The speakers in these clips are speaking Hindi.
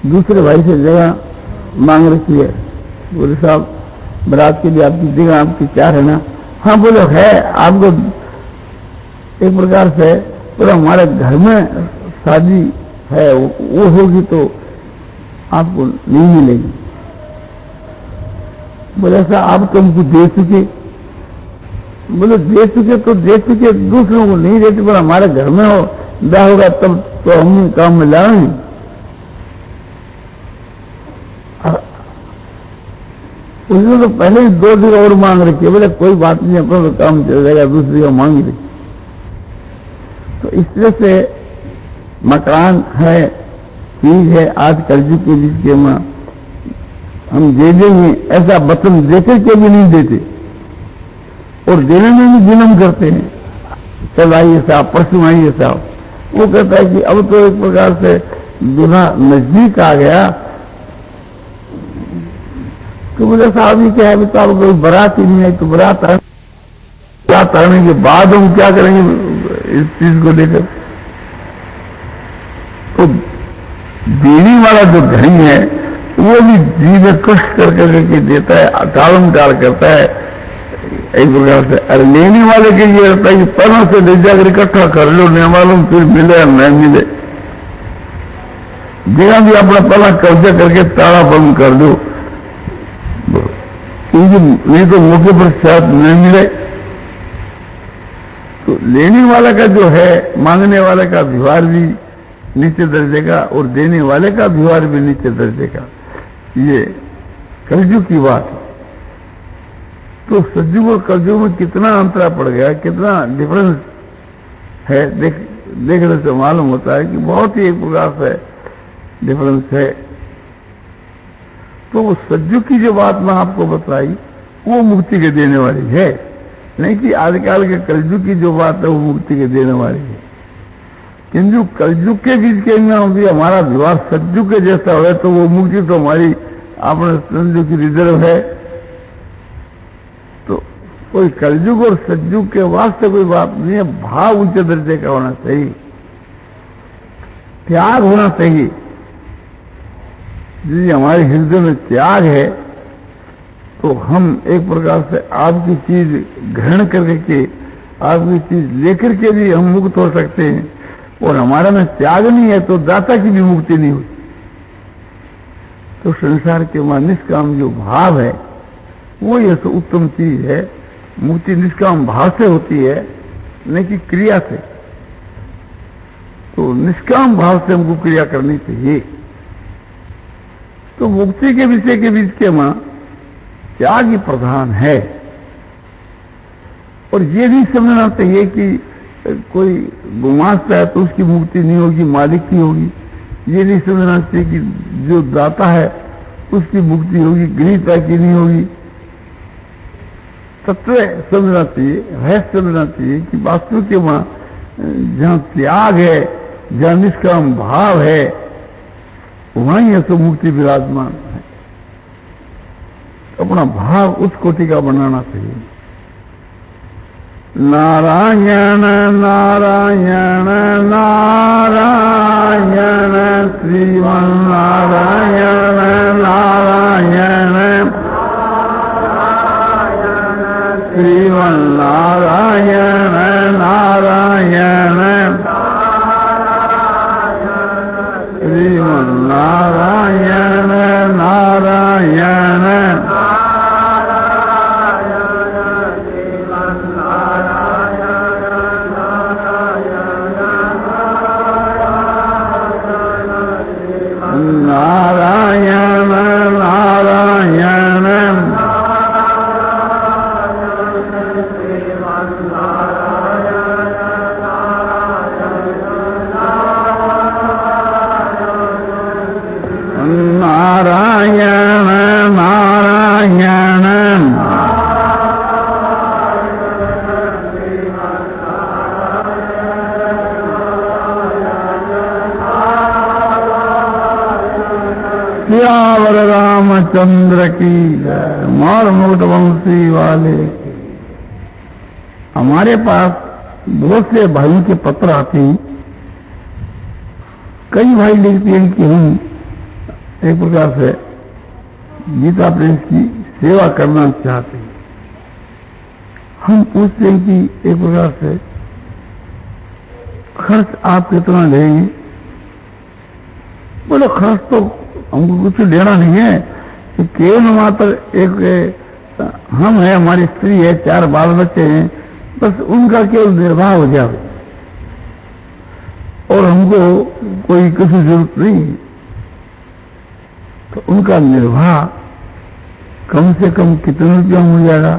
दूसरे भाई से जगह मांग रखी है। बोले साहब बारात के लिए आपकी जगह आपकी क्या रहना? हाँ बोले है आपको एक प्रकार से, पर हमारे घर में शादी है वो होगी तो आपको नहीं मिलेगी। बोले ऐसा आप तो हमको दे चुके। बोले दे चुके तो दे चुके, दूसरों को नहीं देते, पर हमारे घर में हो ब्याह होगा तब तो हम काम में लाएंगे। उसने तो पहले ही 2 दिन और मांग रखी है। बोले कोई बात नहीं, अपना तो काम चल जाएगा, दूसरी जगह मांग रही। तो इस तरह से मकान है, चीज है, आज कर्ज के जिसके मां हम दे देंगे ऐसा वचन देकर के भी नहीं देते, और देने में भी जुल्म करते हैं। कल आइए साहब, परसों आइए साहब। वो कहता है कि अब तो एक प्रकार से दूल्हा नजदीक आ गया। तो बोले साहब ये क्या है, बता कोई बारात ही नहीं आई, तो बारात आने के बाद हम क्या करेंगे इस चीज को लेकर? तो देने वाला जो धनी है वो भी जी में कष्ट कर करके देता है, टालम टाल करता है एक प्रकार से। अरे लेने वाले के लिए रहता है कि पहले से ले जाकर इकट्ठा कर लो, नहीं मालूम फिर मिले या नहीं मिले। जगह भी अपना पहला कब्जा करके ताला बंद कर दो, क्योंकि नहीं तो मौके पर शायद नहीं मिले। तो लेने वाला का जो है, मांगने वाले का व्यवहार भी नीचे दर्जे का और देने वाले का व्यवहार भी नीचे दर्जे का, ये कलयुग की बात है। तो सतयुग और कलयुग में कितना अंतरा पड़ गया, कितना डिफरेंस है, देखने से मालूम होता है कि बहुत ही एक प्रकार से डिफरेंस है। तो सतयुग की जो बात मैं आपको बताई वो मुक्ति के देने वाली है, नहीं कि आजकल के कलयुग की जो बात है वो मुक्ति के देने वाली है। किंतु कलयुग के बीच के में भी हमारा व्यवहार सतयुग के जैसा हो तो वो मुक्ति तो हमारी आपने सतयुग की रिजर्व है। तो कोई कलयुग और सतयुग के वास्ते कोई बात नहीं है, भाव ऊंचे दर्जे का होना चाहिए, त्याग होना चाहिए। यदि हमारे हृदय में त्याग है तो हम एक प्रकार से आपकी चीज ग्रहण करके, आपकी चीज लेकर के भी हम मुक्त हो सकते हैं। और हमारे में त्याग नहीं है तो दाता की भी मुक्ति नहीं होती। तो संसार के वहां निष्काम जो भाव है वो ये तो उत्तम चीज है। मुक्ति निष्काम भाव से होती है, नहीं कि क्रिया से। तो निष्काम भाव से हमको क्रिया करनी चाहिए। तो मुक्ति के विषय के बीच के वहां त्याग ही प्रधान है। और ये भी समझना चाहिए कि कोई गुमास्ता है तो उसकी मुक्ति नहीं होगी, मालिक की होगी। ये नहीं समझना चाहिए कि जो दाता है उसकी मुक्ति होगी, गृहता की नहीं होगी। तत्व समझना चाहिए, रहस्य समझना चाहिए कि वास्तु के वहां जहां त्याग है, जहां निष्काम भाव है, वहीं है तो मुक्ति विराजमान है। अपना भाव उस कोटि का बनाना चाहिए। नारायण नारायण नारायण श्रीमन नारायण नारायण श्रीमन नारायण नारायण श्रीमन नारायण नारायण नारायण नारायण नारायण नारायण सियावर रामचंद्र की मार मुकुट वंशी वाले की। हमारे पास बहुत से भाइयों के पत्र आते हैं। कई भाई लिखते हैं कि हम एक प्रकार से गीता प्रेस की सेवा करना चाहते हैं। हम पूछते हैं कि एक प्रकार से खर्च आप कितना लेंगे? बोले खर्च तो हमको कुछ लेना नहीं है, तो केवल मात्र एक हम है, हमारी स्त्री है, 4 बाल बच्चे हैं, बस उनका केवल निर्वाह हो जाए और हमको कोई किसी जरूरत नहीं। तो उनका निर्वाह कम से कम कितने रुपया हो जाएगा?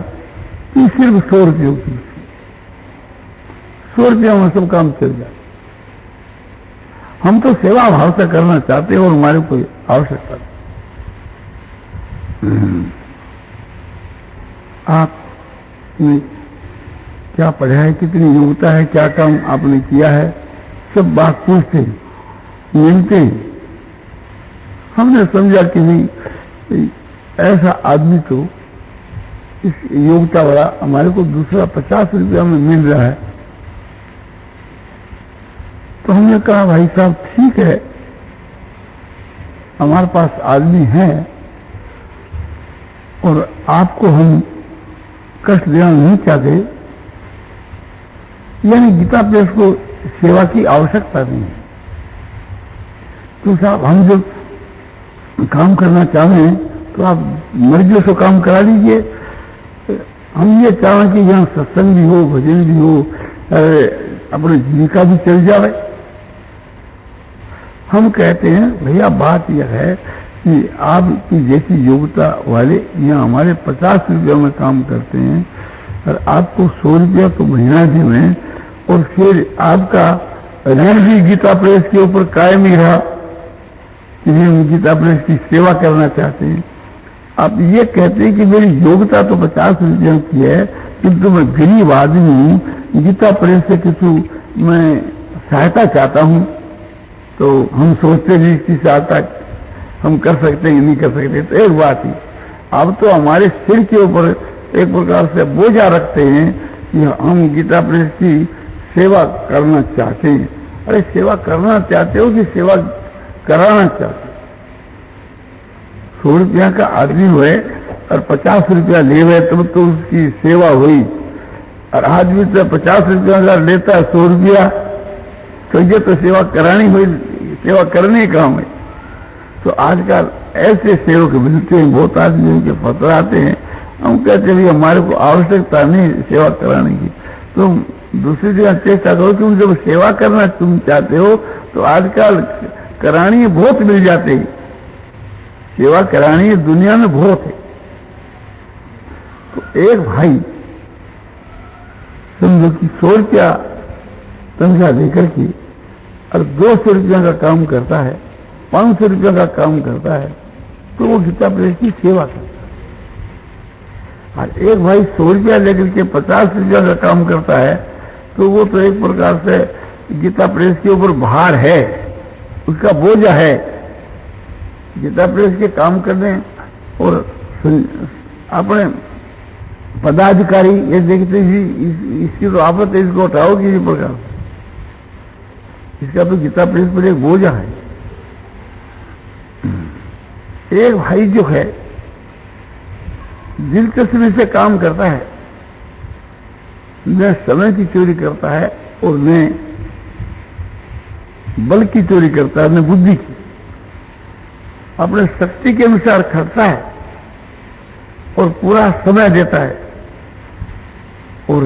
कि सिर्फ 100 रुपयों की, 100 रुपया में सब काम चल जाए। हम तो सेवा भाव से करना चाहते हैं और हमारे कोई आवश्यकता नहीं। आपने क्या पढ़ा है, कितनी योग्यता है, क्या काम आपने किया है, सब बात पूछते हैं, मिलते हैं। हमने समझा कि नहीं, ऐसा आदमी तो इस योग्यता वाला हमारे को दूसरा 50 रुपया में मिल रहा है। तो हमने कहा भाई साहब ठीक है, हमारे पास आदमी है और आपको हम कष्ट देना नहीं चाहते, यानी गीता प्रेस को सेवा की आवश्यकता नहीं है। तो साहब हम जब काम करना चाहें हैं तो आप मर्जियों से काम करा लीजिए। हम ये चाहें कि यहाँ सत्संग भी हो, भजन भी हो, अपनी जीविका भी चल जाए। हम कहते हैं भैया बात यह है कि आपकी जैसी योग्यता वाले यहाँ हमारे 50 रुपया में काम करते हैं और आपको 100 रुपया तो महीना दें और फिर आपका ऋण भी गीता प्रेस के ऊपर कायम ही रहा कि हम गीता प्रेस की सेवा करना चाहते हैं। आप ये कहते हैं कि मेरी योग्यता तो 50 रुपया की है, किंतु मैं गरीब आदमी हूँ, गीता प्रेस से किसी मैं सहायता चाहता हूँ। तो हम सोचते हैं इसकी सहायता हम कर सकते हैं नहीं कर सकते। तो एक बात ही, अब तो हमारे सिर के ऊपर एक प्रकार से बोझा रखते हैं कि हम गीता प्रेस की सेवा करना चाहते हैं। अरे सेवा करना चाहते हो कि सेवा कराना चाहते हो? 100 रुपया का आदमी हुए और 50 रुपया ले हुए तब तो उसकी सेवा हुई, और आदमी तो 50 रुपया अगर लेता है 100 रुपया तो ये तो सेवा करानी हुई, सेवा करने का काम है। तो आजकल ऐसे सेवक मिलते हैं, बहुत आदमी के पत्र आते हैं, हम कहते हैं हमारे को आवश्यकता नहीं सेवा कराने की। तो दूसरी जगह चेष्टा करो, तुम जब सेवा करना तुम चाहते हो तो आजकल करानी बहुत मिल जाते हैं, सेवा करानी दुनिया में बहुत है। तो एक भाई समझो कि 100 रुपया तनख्वाह देकर के और 200 रुपया का काम करता है, 500 रुपया का काम करता है, तो वो गीता प्रेस की सेवा करता है। और एक भाई 100 रुपया लेकर के 50 रुपया का काम करता है, तो वो तो एक प्रकार से गीता प्रेस के ऊपर भार है, उसका बोझा है। गीता प्रेस के काम करने और अपने पदाधिकारी ये देखते ही इसकी तो आफत है, इसको उठाओ किसी प्रकार, इसका तो गीता प्रेस पर एक बोझा है। एक भाई जो है दिलचस्पी से काम करता है, न समय की चोरी करता है और न बल की चोरी करता है, न बुद्धि की, अपने शक्ति के अनुसार खर्चता है और पूरा समय देता है और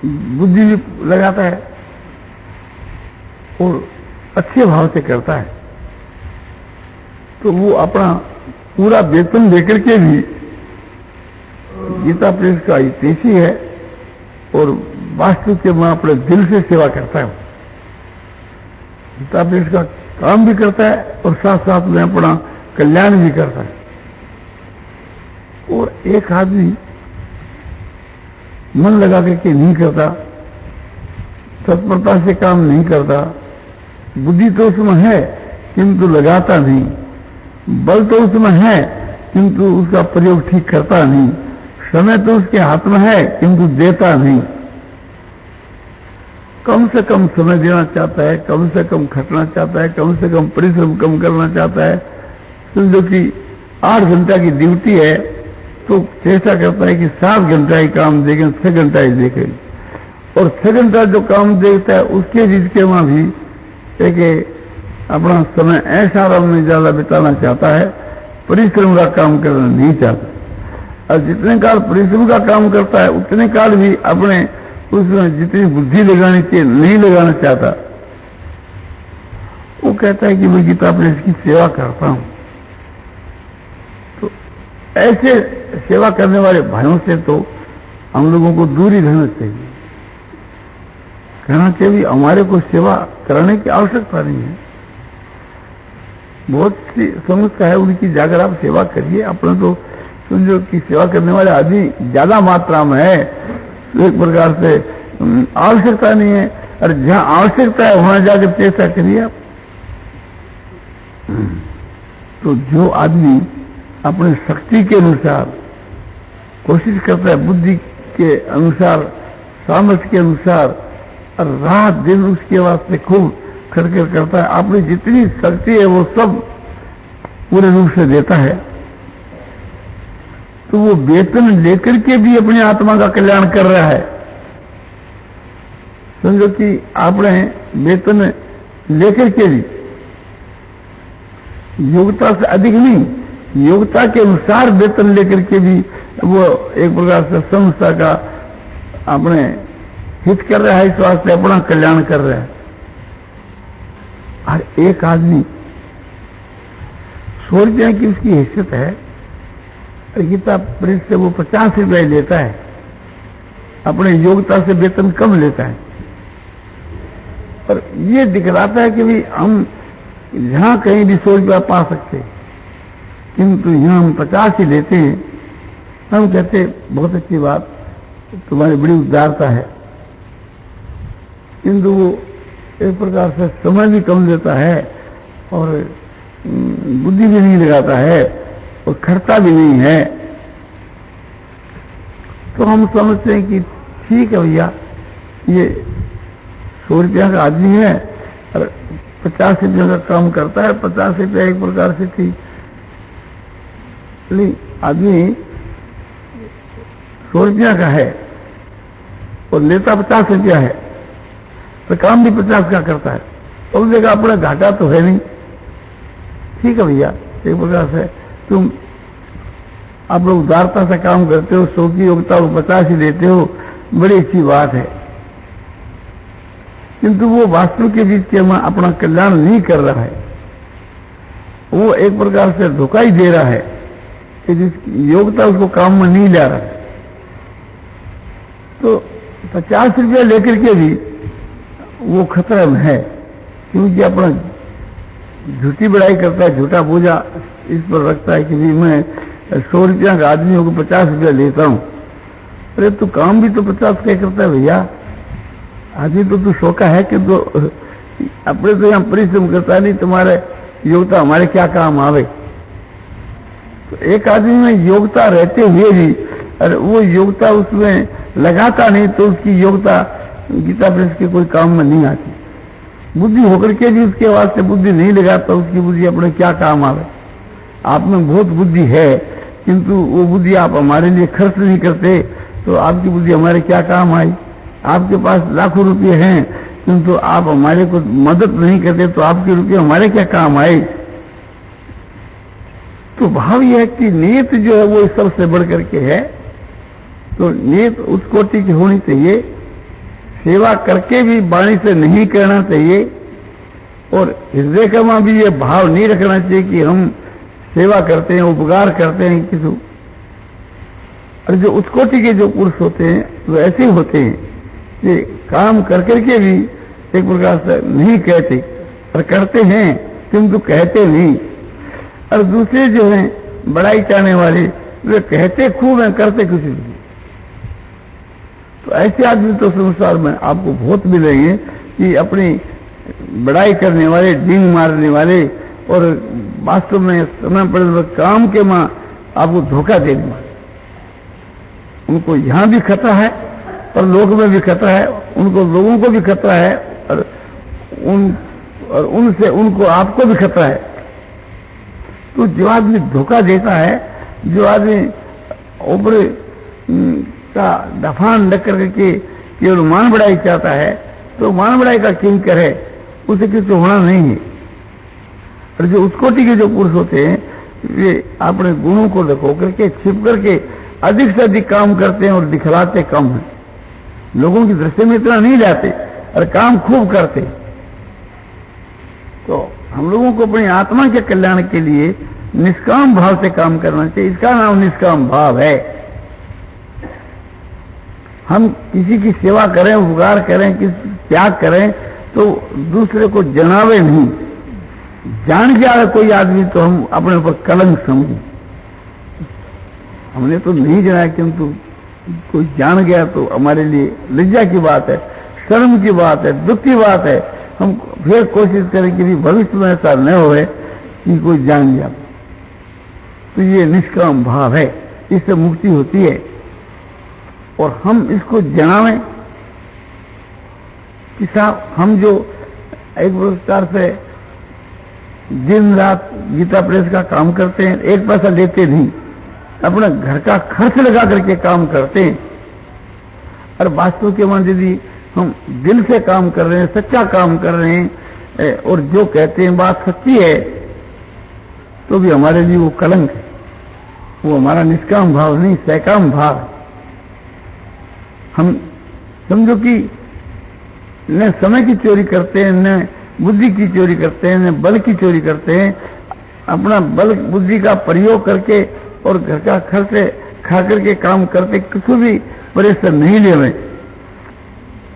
बुद्धि भी लगाता है और अच्छे भाव से करता है। तो वो अपना पूरा वेतन देकर के भी गीता प्रेस का हितैषी है और वास्तव के मैं अपने दिल से सेवा करता हूं। गीता प्रेस का काम भी करता है और साथ साथ में अपना कल्याण भी करता है। और एक आदमी मन लगा करके नहीं करता, तत्परता से काम नहीं करता, बुद्धि तो उसमें है किंतु लगाता नहीं, बल तो उसमें है किंतु उसका प्रयोग ठीक करता नहीं, समय तो उसके हाथ में है किंतु देता नहीं। कम से कम समय देना चाहता है, कम से कम खटना चाहता है, कम से कम परिश्रम कम करना चाहता है। समझो कि 8 घंटा की ड्यूटी है तो चेष्टा करता है कि 7 घंटा ही काम देखें, 6 घंटा ही देखें। और 6 घंटा जो काम देखता है उसके जिसके वहां भी एक अपना समय ऐसा आराम में ज्यादा बिताना चाहता है, परिश्रम का काम करना नहीं चाहता। और जितने काल परिश्रम का काम करता है उतने काल भी अपने उसमें जितनी बुद्धि लगानी चाहिए नहीं लगाना चाहता। वो कहता है कि मैं गीता प्रेस की सेवा करता हूं। तो ऐसे सेवा करने वाले भाइयों से तो हम लोगों को दूर ही रहना चाहिए। कहना चाहिए हमारे को सेवा कराने की आवश्यकता नहीं है। बहुत सी समस्या है उनकी, जाकर आप सेवा करिए। अपने तो समझो कि सेवा करने वाले आदमी ज्यादा मात्रा में है, तो एक प्रकार से आवश्यकता नहीं है। और जहां आवश्यकता है वहां जाकर चेष्टा करिए आप। तो जो आदमी अपनी शक्ति के अनुसार कोशिश करता है, बुद्धि के अनुसार, सामर्थ्य के अनुसार, और रात दिन उसके वास्ते खूब खड़कर करता है, अपनी जितनी शक्ति है वो सब पूरे रूप से देता है, तो वो वेतन लेकर के भी अपनी आत्मा का कल्याण कर रहा है। समझो कि आपने वेतन लेकर के भी, योग्यता से अधिक नहीं, योग्यता के अनुसार वेतन लेकर के भी वो एक प्रकार से संस्था का अपने हित कर रहा है, इस वास्ते अपना कल्याण कर रहा है। और एक आदमी ₹100 की उसकी हैसियत है, गीता प्रेस से वो 50 रुपए लेता है, अपने योग्यता से वेतन कम लेता है। पर ये दिखलाता है कि भाई हम यहां कहीं भी 100 रुपया पा सकते, किंतु यहां हम 50 ही लेते हैं। हम कहते बहुत अच्छी बात, तुम्हारी बड़ी उदारता है, किंतु वो एक प्रकार से समय भी कम लेता है और बुद्धि भी नहीं लगाता है और खर्चा भी नहीं है। तो हम समझते हैं कि ठीक है भैया, ये 100 रुपया का आदमी है और 50 रुपया का काम करता है। 50 रुपया एक प्रकार से ठीक, नहीं आदमी 100 रुपया का है और लेता 50 रुपया है, तो काम भी 50 का करता है, तो उस जगह अपना घाटा तो है नहीं। ठीक है भैया, एक प्रकार से तुम आप लोग उदारता से काम करते हो, 100 की योग्यता को 50 ही देते हो, बड़ी अच्छी बात है। किंतु वो वास्तु के बीच के में अपना कल्याण नहीं कर रहा है, वो एक प्रकार से धोखा ही दे रहा है कि जिसकी योग्यता उसको काम में नहीं ला रहा है। तो 50 रुपया लेकर के भी वो खतरा में है, क्योंकि अपना झूठी बड़ाई करता है, झूठा बोझा इस पर रखता है कि मैं 100 रुपया का आदमी होकर 50 रुपया लेता हूं। अरे तू काम भी तो 50 का करता है भैया, आदमी तो तू 100 का है कि तो अपने तो यहां परिश्रम करता नहीं, तुम्हारे योग्यता हमारे क्या काम आवे। तो एक आदमी में योग्यता रहते हुए भी अरे वो योग्यता उसमें लगाता नहीं, तो उसकी योग्यता गीता प्रेस के कोई काम में नहीं आती। बुद्धि होकर के भी उसके वास्ते बुद्धि नहीं लगाता, उसकी बुद्धि अपने क्या काम आवे। आप में बहुत बुद्धि है, किंतु वो बुद्धि आप हमारे लिए खर्च नहीं करते, तो आपकी बुद्धि हमारे क्या काम आई। आपके पास लाखों रुपये हैं, किंतु आप हमारे को मदद नहीं करते, तो आपके रुपये हमारे क्या काम आए। तो भाव यह है कि नीयत जो है वो सबसे बढ़ करके है। तो नीयत उस कोटि की होनी चाहिए, सेवा करके भी वाणी से नहीं करना चाहिए, और हृदय का वहां भी ये भाव नहीं रखना चाहिए कि हम सेवा करते हैं, उपकार करते हैं किसी। और जो उस कोटि के जो पुरुष होते हैं वो ऐसे होते हैं कि काम कर करके भी एक प्रकार से नहीं कहते, और करते हैं किंतु कहते नहीं। और दूसरे जो हैं बड़ाई चाहने वाले, वे कहते खूब हैं, करते कुछ नहीं। तो ऐसे आदमी तो संसार में आपको बहुत मिलेंगे कि अपनी बड़ाई करने वाले, डींग मारने वाले, और वास्तव में समय पर काम के मां आपको धोखा देने वाले। उनको यहां भी खतरा है और लोक में भी खतरा है, उनको लोगों को भी खतरा है, और उनसे उनको आपको भी खतरा है। तो जो आदमी धोखा देता है, जो आदमी ऊपर का दफान लग करके केवल मान बढ़ाई चाहता है, तो मान बढ़ाई का किंकर है, उसे किसी होना नहीं है। और जो उत्कोटि के जो पुरुष होते हैं, वे अपने गुणों को देखो करके छिप करके अधिक से अधिक काम करते हैं और दिखलाते कम हैं। लोगों की दृष्टि में इतना नहीं जाते और काम खूब करते। तो हम लोगों को अपनी आत्मा के कल्याण के लिए निष्काम भाव से काम करना चाहिए। इसका नाम निष्काम भाव है। हम किसी की सेवा करें, उपकार करें, किसी त्याग करें, तो दूसरे को जनावे नहीं। जान गया कोई आदमी तो हम अपने ऊपर कलंक समझें। हमने तो नहीं जनाया, किंतु कोई जान गया तो हमारे लिए लज्जा की बात है, शर्म की बात है, दुख की बात है। हम फिर कोशिश करें कि भविष्य में ऐसा न होए कि कोई जान गया। तो ये निष्काम भाव है, इससे मुक्ति होती है। और हम इसको जनावें कि साहब हम जो एक प्रकार से दिन रात गीता प्रेस का काम करते हैं, एक पैसा लेते नहीं, अपना घर का खर्च लगा करके काम करते हैं। और वास्तव के मान यदि हम दिल से काम कर रहे हैं, सच्चा काम कर रहे हैं, और जो कहते हैं बात सच्ची है, तो भी हमारे लिए वो कलंक है। वो हमारा निष्काम भाव नहीं, सकाम भाव है। हम समझो कि न समय की चोरी करते हैं, न बुद्धि की चोरी करते हैं, न बल की चोरी करते हैं। अपना बल बुद्धि का प्रयोग करके और घर का खर्च खा करके काम करते, किसी भी परिश्रम नहीं ले रहे,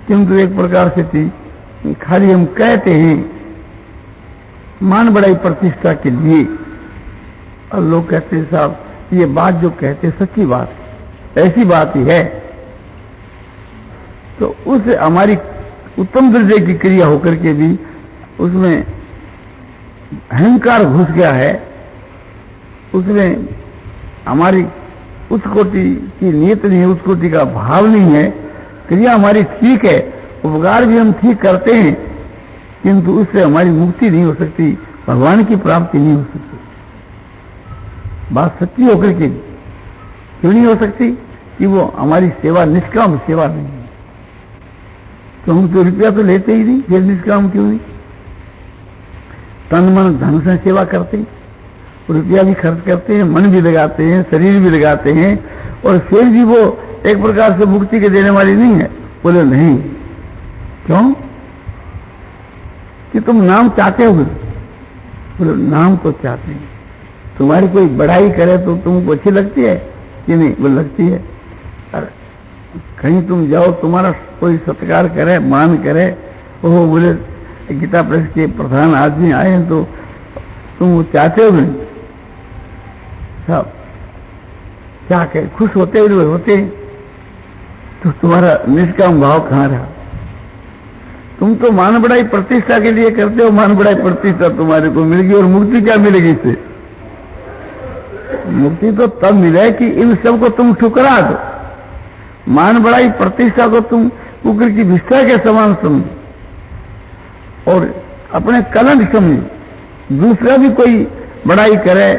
किंतु एक प्रकार से थी खाली हम कहते हैं मान बढ़ाई प्रतिष्ठा के लिए। और लोग कहते हैं साहब ये बात जो कहते सच्ची बात, ऐसी बात ही है। तो उस हमारी उत्तम दर्जे की क्रिया होकर के भी उसमें अहंकार घुस गया है, उसमें हमारी उस कोटि की नीयत नहीं है, उस कोटि का भाव नहीं है। क्रिया हमारी ठीक है, उपकार भी हम ठीक करते हैं, किंतु उससे हमारी मुक्ति नहीं हो सकती, भगवान की प्राप्ति नहीं हो सकती। बात सच्ची होकर के क्यों नहीं हो सकती कि वो हमारी सेवा निष्काम सेवा नहीं है। तो हम तो रुपया तो लेते ही नहीं, फिर निष्काम क्यों नहीं? तन मन धन से सेवा करते हैं, रुपया भी खर्च करते हैं, मन भी लगाते हैं, शरीर भी लगाते हैं, और फिर भी वो एक प्रकार से मुक्ति के देने वाली नहीं है। बोले नहीं, क्यों? कि तुम नाम चाहते हो? बोले नाम तो चाहते हैं। तुम्हारी कोई बढ़ाई करे तो तुमको अच्छी लगती है कि नहीं? वो लगती है। अरे कहीं तुम जाओ, तुम्हारा कोई सत्कार करे, मान करे, ओहो बोले गीता प्रेस के प्रधान आदमी आए हैं, तो तुम वो चाहते हो नहीं? सब क्या कहे, खुश होते हुए होते, तो तुम्हारा निष्काम भाव कहाँ रहा? तुम तो मान बढ़ाई प्रतिष्ठा के लिए करते हो। मान बढ़ाई प्रतिष्ठा तुम्हारे को मिल गई, और मुक्ति क्या मिलेगी इससे? मुक्ति तो तब मिले कि इन सब को तुम ठुकरा दो। मान बढ़ाई प्रतिष्ठा को तुम कुकर की विष्ठा के समान समझो और अपने कलंक समझो। दूसरा भी कोई बढ़ाई करे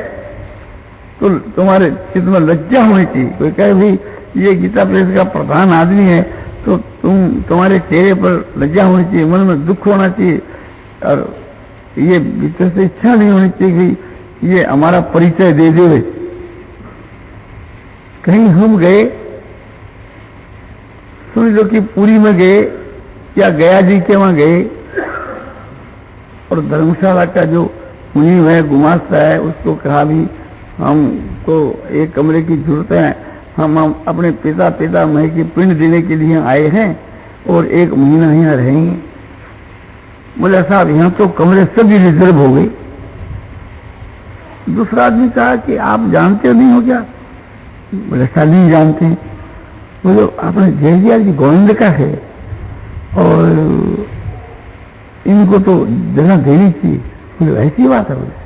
तो तुम्हारे चित्त में लज्जा होनी चाहिए। कोई कहे भी ये गीता प्रेस का प्रधान आदमी है, तो तुम्हारे चेहरे पर लज्जा होनी चाहिए, मन में दुख होना चाहिए, और ये भीतर से इच्छा नहीं होनी चाहिए कि ये हमारा परिचय दे दे। कहीं हम गए, सुन लो कि पुरी में गए या गया जी के वहां गए, और धर्मशाला का जो मुनीम है, गुमास्ता है, उसको कहा भी हमको एक कमरे की जरूरत है, हम अपने पिता पितामह की पिंड देने के लिए आए हैं और 1 महीना यहाँ रहेंगे। बोले साहब यहाँ तो कमरे सभी रिजर्व हो गए। दूसरा आदमी कहा कि आप जानते हो नहीं हो क्या? बोले ऐसा नहीं जानते हैं। बोले आपने जयजिया जी गोविंद का है और इनको तो जगह देनी चाहिए। बोले ऐसी बात है? बोले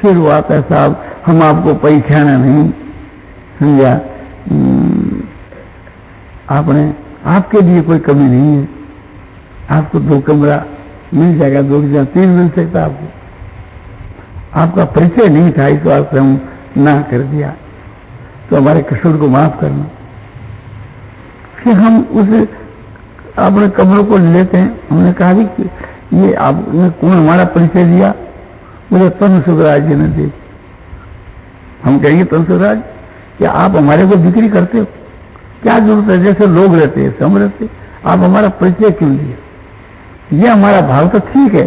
फिर वो आता है साहब हम आपको पहचाना नहीं, समझा, आपके लिए कोई कमी नहीं है, आपको 2 कमरा मिल जाएगा, 2 की जगह 3 मिल सकता आपको। आपका परिचय नहीं था, इस बात से हम ना कर दिया, तो हमारे कसूर को माफ करना। फिर हम उस अपने कमरों को लेते हैं। हमने कहा कि ये आपने कौन हमारा परिचय दिया? मुझे तन सुखराज जी ने दी। हम कहेंगे तन सुखराज, क्या आप हमारे को बिक्री करते हो? क्या जरूरत है? जैसे लोग रहते हैं हम रहते, आप हमारा परिचय क्यों दिया? ये हमारा भाव तो ठीक है।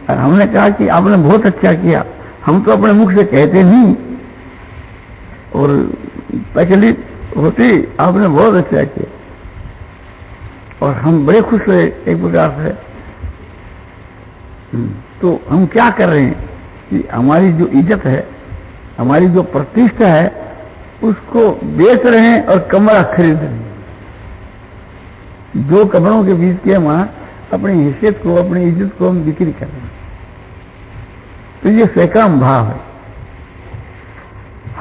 और हमने कहा कि आपने बहुत अच्छा किया, हम तो अपने मुख से कहते नहीं और तकलीफ होती, आपने बहुत अच्छा किया और हम बड़े खुश हुए एक प्रकार से। तो हम क्या कर रहे हैं कि हमारी जो इज्जत है, हमारी जो प्रतिष्ठा है, उसको बेच रहे हैं और कमरा खरीद रहे हैं। 2 कमरों के बीच के वहां अपनी हैसियत को, अपनी इज्जत को हम बिक्री कर रहे हैं। तो ये सकाम भाव है।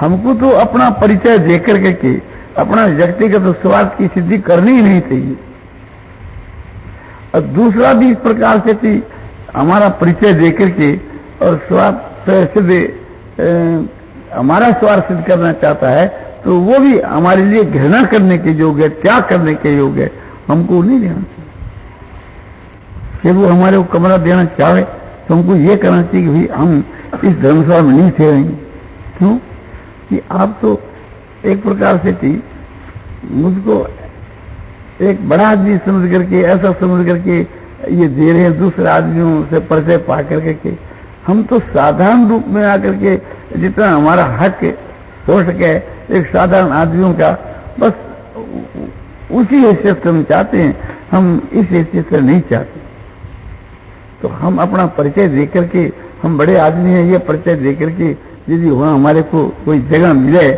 हमको तो अपना परिचय देकर के अपना व्यक्तिगत स्वार्थ की सिद्धि करनी ही नहीं चाहिए। और दूसरा भी इस प्रकार से कि हमारा परिचय देकर के और स्वार्थ सिद्ध हमारा स्वार्थ सिद्ध करना चाहता है, तो वो भी हमारे लिए घृणा करने के योग्य है, त्याग करने के योग्य है। हमको नहीं देना चाहिए। फिर वो हमारे को कमरा देना चाहे तो हमको ये करना चाहिए कि भाई हम इस धर्मशाला में नहीं ठहरेंगे। क्यों? कि आप तो एक प्रकार से थी, मुझको एक बड़ा आदमी समझ करके, ऐसा समझ करके ये दे रहे हैं दूसरे आदमियों से परिचय पा करके। हम तो साधारण रूप में आकर के जितना हमारा हक हो सके एक साधारण आदमियों का, बस उसी हैसियत से हम चाहते हैं, हम इस हैसियत से नहीं चाहते। तो हम अपना परिचय देकर के, हम बड़े आदमी हैं ये परिचय देकर के यदि वहां हमारे को कोई जगह मिले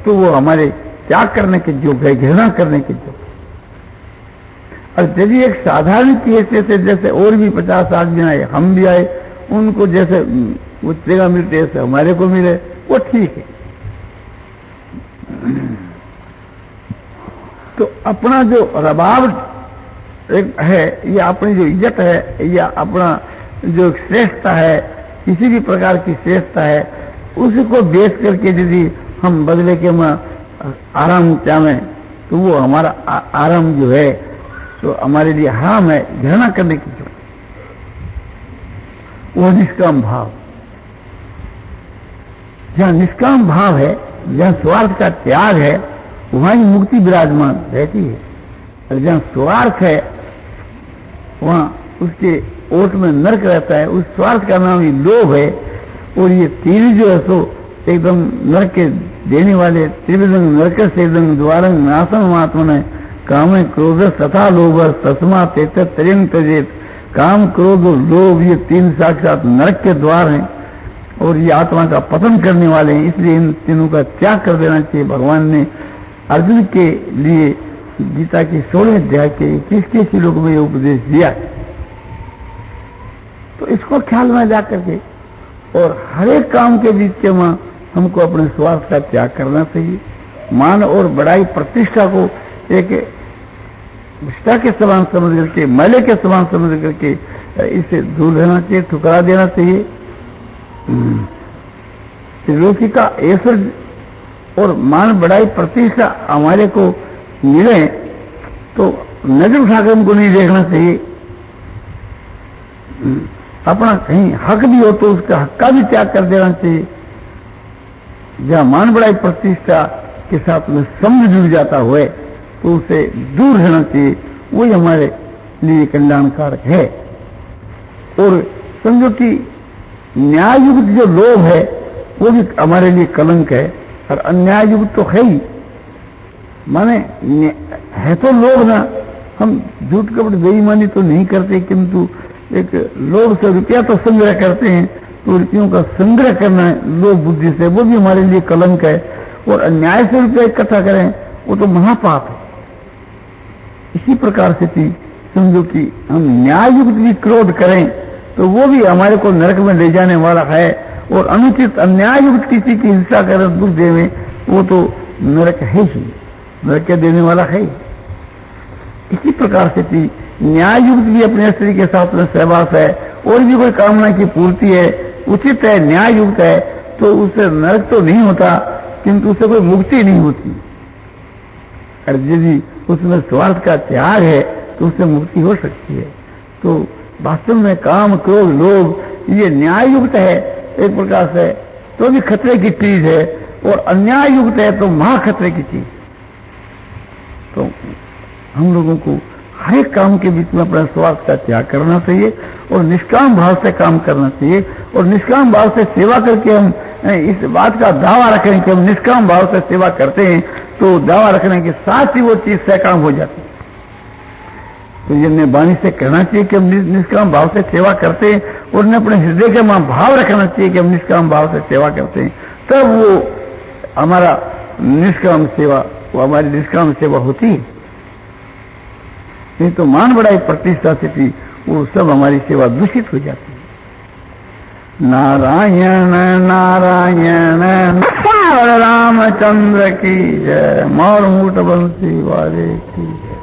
तो वो हमारे त्याग करने के योग्य है, घृणा करने के योग्य। और यदि एक साधारण की हैसियत से जैसे और भी 50 आदमी आए, हम भी आए, उनको जैसे वो जगह मिलते ऐसे हमारे को मिले, वो ठीक है। तो अपना जो रबाब एक है, या अपनी जो इज्जत है, या अपना जो श्रेष्ठता है, किसी भी प्रकार की श्रेष्ठता है, उसको बेच करके यदि हम बदले के में आराम चाहें तो वो हमारा आराम जो है तो हमारे लिए हराम है, घृणा करने की जो वो निष्काम भाव। जहां निष्काम भाव है, जहां स्वार्थ का त्याग है, वहां ही मुक्ति विराजमान रहती है। और जहां स्वार्थ है वहां उसके ओट में नरक रहता है। उस स्वार्थ का नाम ही लोभ है। और ये 3 जो है सो एकदम नरक के देने वाले, त्रिविधं नरक से एकदम द्वारं नाशम आत्मन काम क्रोध तथा लोभ तस्मा तेत त्रियंग त्यजेत। काम क्रोध और लोभ ये 3 साक्षात नरक के द्वार हैं और ये आत्मा का पतन करने वाले हैं। इसलिए इन तीनों का त्याग कर देना चाहिए। भगवान ने अर्जुन के लिए गीता के 16वें अध्याय के 21 श्लोक में ये उपदेश दिया। तो इसको ख्याल में जा करके और हर एक काम के बीच के वहां हमको अपने स्वार्थ का त्याग करना चाहिए। मान और बड़ाई प्रतिष्ठा को एक निष्ठा के समान समझ करके, मैले के समान समझ करके इससे दूर रहना चाहिए, ठुकरा देना चाहिए। त्रिलोकी का ऐश्वर्य और मान बड़ाई प्रतिष्ठा हमारे को मिले तो नजर उठाकर हमको नहीं देखना चाहिए। अपना कहीं हक भी हो तो उसका हक का भी त्याग कर देना चाहिए। जहां मान बड़ाई प्रतिष्ठा के साथ में समझ जुड़ जाता हुए तो उसे दूर रहना चाहिए। वही हमारे लिए कल्याणकारक है। और समझो कि न्याययुक्त जो लोभ है वो भी हमारे लिए कलंक है और अन्याययुक्त तो है ही। माने है तो लोभ ना, हम झूठ कपट बेईमानी तो नहीं करते, किंतु एक लोभ से रुपया तो संग्रह करते हैं। तो रुपयों का संग्रह करना लोभ बुद्धि से, वो भी हमारे लिए कलंक है। और अन्याय से रुपया इकट्ठा करें वो तो महापाप है। इसी प्रकार से थी समझो कि हम न्याययुक्त भी क्रोध करें तो वो भी हमारे को नरक में ले जाने वाला है। और अनुचित अन्याययुक्त किसी की हिंसा कर दुख देवे वो तो नरक है ही, नरक देने वाला है। इसी प्रकार से थी न्याय युक्त भी अपने स्त्री के साथ में सहवास है और भी कोई कामना की पूर्ति है, उचित है, न्याय युक्त है, तो उससे नरक तो नहीं होता, किंतु उससे कोई मुक्ति नहीं होती। और यदि उसमें स्वार्थ का त्याग है तो उससे मुक्ति हो सकती है। तो वास्तव में काम, क्रोध, लोभ ये न्याय युक्त है एक प्रकार से, तो भी खतरे की चीज है, और अन्याय युक्त है तो महा खतरे की चीज। तो हम लोगों को हर एक काम के बीच में अपना स्वार्थ का त्याग करना चाहिए और निष्काम भाव से काम करना चाहिए, और निष्काम भाव से सेवा करके हम इस बात का दावा रखें कि हम निष्काम भाव से सेवा करते हैं, तो दावा रखने के साथ ही वो चीज सकाम हो जाती है। तो ये वाणी से कहना चाहिए कि हम निष्काम भाव से सेवा करते हैं, और उन्हें अपने हृदय के वहां भाव रखना चाहिए कि हम निष्काम भाव से सेवा करते हैं, तब वो हमारा निष्काम सेवा, वो हमारी निष्काम सेवा होती है। नहीं तो मान बढ़ाई प्रतिष्ठा से थी, वो सब हमारी सेवा दूषित हो जाती है। नारायण नारायण रामचंद्र की जय, मौर मूठ बंसी वाले की जय।